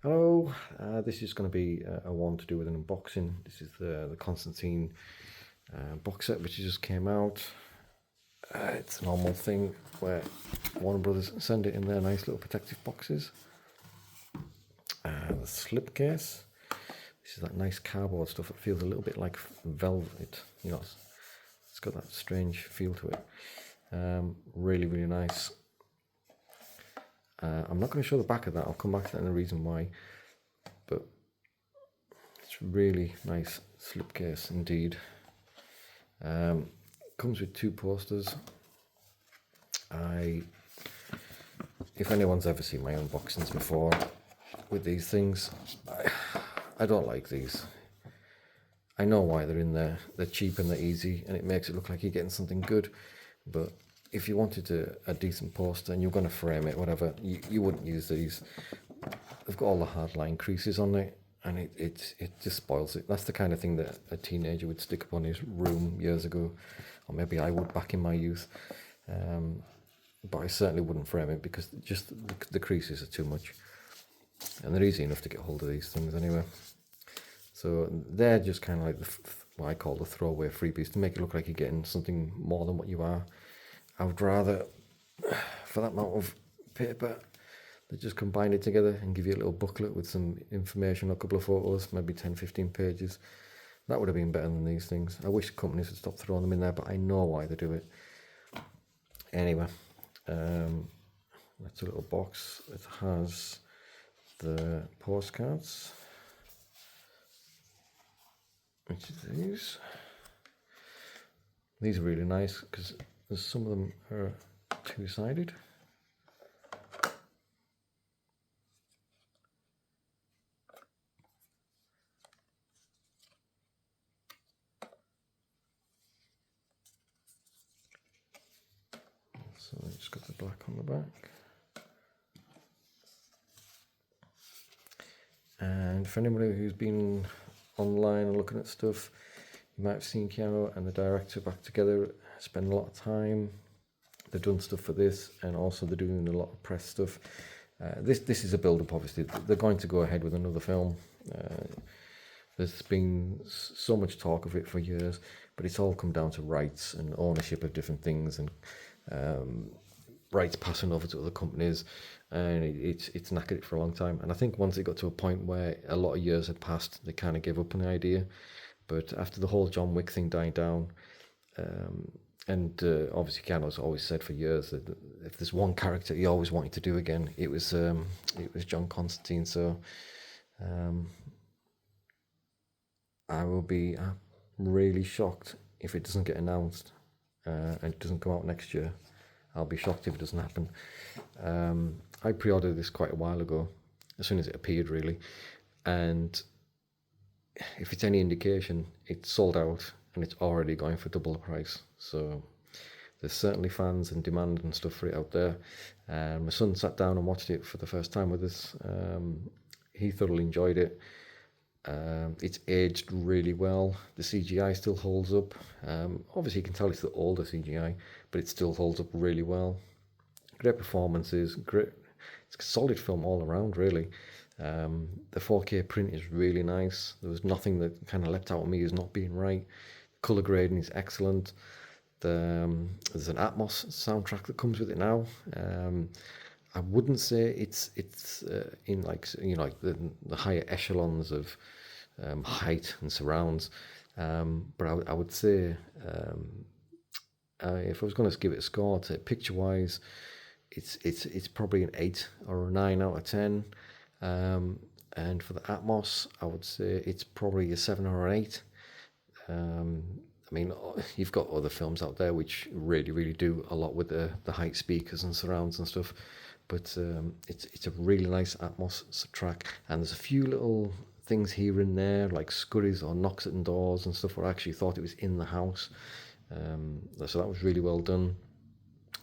Hello, this is going to be a one to do with an unboxing. This is the Constantine box set which just came out. It's a normal thing where Warner Brothers send it in their nice little protective boxes. The slipcase. This is that nice cardboard stuff. It feels a little bit like velvet. You know, it's got that strange feel to it. Really, really nice. I'm not going to show the back of that. I'll come back to that and the reason why. But it's really nice slipcase indeed. Comes with two posters. If anyone's ever seen my unboxings before with these things, I don't like these. I know why they're in there. They're cheap and they're easy, and it makes it look like you're getting something good. But if you wanted a decent poster and you're going to frame it, whatever, you wouldn't use these. They've got all the hard line creases on it, and it just spoils it. That's the kind of thing that a teenager would stick up on his room years ago, or maybe I would back in my youth. But I certainly wouldn't frame it because just the creases are too much, and they're easy enough to get hold of these things anyway. So they're just kind of like what I call the throwaway freebies to make it look like you're getting something more than what you are. I would rather, for that amount of paper, they just combine it together and give you a little booklet with some information, a couple of photos, maybe 10-15 pages. That would have been better than these things. I wish companies would stop throwing them in there, but I know why they do it. Anyway, that's a little box. It has the postcards, which is these. These are really nice because some of them are two-sided. So I just got the black on the back. And for anybody who's been online and looking at stuff, you might have seen Keanu and the director back together, spend a lot of time. They've done stuff for this, and also they're doing a lot of press stuff. This is a build-up, obviously. They're going to go ahead with another film. There's been so much talk of it for years, but it's all come down to rights and ownership of different things, and rights passing over to other companies, and it's knackered it for a long time. And I think once it got to a point where a lot of years had passed, they kind of gave up on the idea. But after the whole John Wick thing died down, and obviously Keanu's always said for years that if there's one character he always wanted to do again, it was John Constantine. So I will be really shocked if it doesn't get announced and it doesn't come out next year. I'll be shocked if it doesn't happen. I pre-ordered this quite a while ago, as soon as it appeared really, and if it's any indication, it's sold out and it's already going for double the price. So there's certainly fans and demand and stuff for it out there. My son sat down and watched it for the first time with us. He thoroughly enjoyed it. It's aged really well. The CGI still holds up. Obviously you can tell it's the older CGI, but it still holds up really well. Great performances, great. It's a solid film all around really. The 4K print is really nice. There was nothing that kind of leapt out at me as not being right. Color grading is excellent. There's an Atmos soundtrack that comes with it now. I wouldn't say it's in like like the higher echelons of height and surrounds, but I would say if I was going to give it a score, to picture wise, it's probably an 8 or a 9 out of 10. And for the Atmos, I would say it's probably a 7 or an 8. I mean, you've got other films out there which really do a lot with the height speakers and surrounds and stuff, but it's a really nice Atmos track, and there's a few little things here and there like scurries or knocks at the doors and stuff where I actually thought it was in the house. So that was really well done.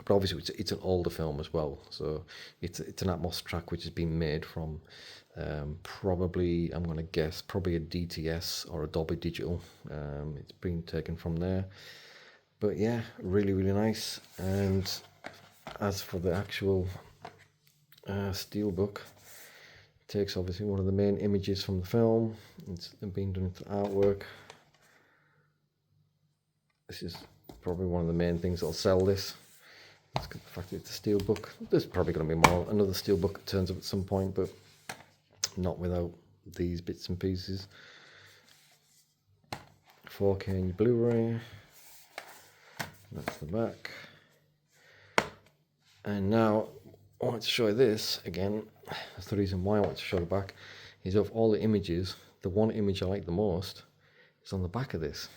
But obviously it's an older film as well, so it's an Atmos track which has been made from probably, I'm going to guess, probably a DTS or a Dolby Digital. It's been taken from there. But yeah, really nice. And as for the actual steelbook, takes obviously one of the main images from the film. It's been done into artwork. This is probably one of the main things that'll sell this. It's the fact that it's a steelbook. There's probably going to be another steelbook that turns up at some point, but not without these bits and pieces. 4K in Blu-ray. That's the back. And now I want to show you this again. That's the reason why I want to show the back. Is of all the images, the one image I like the most is on the back of this.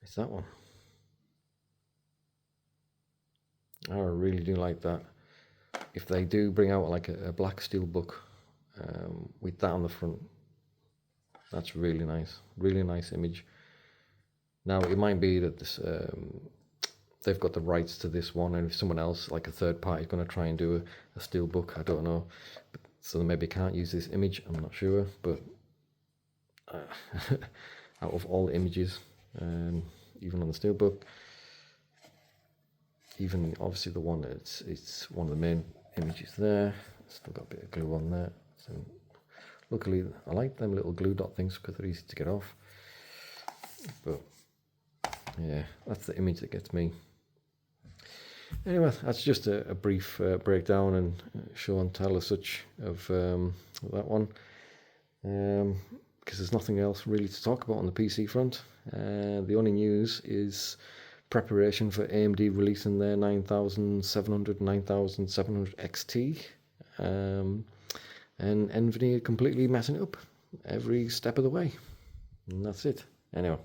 It's that one. I really do like that. If they do bring out like a black steelbook with that on the front, that's really nice image. Now it might be that this they've got the rights to this one, and if someone else, like a third party, is going to try and do a steelbook, I don't know, so they maybe can't use this image, I'm not sure, but out of all the images, even on the steelbook, even obviously the one that's, it's one of the main images there, still got a bit of glue on there, so luckily I like them little glue dot things because they're easy to get off. But yeah, that's the image that gets me. Anyway, that's just a brief breakdown and show and tell as such of that one, because there's nothing else really to talk about on the PC front. The only news is preparation for AMD releasing their 9700, 9700 XT, and NVIDIA completely messing it up every step of the way. And that's it. Anyway.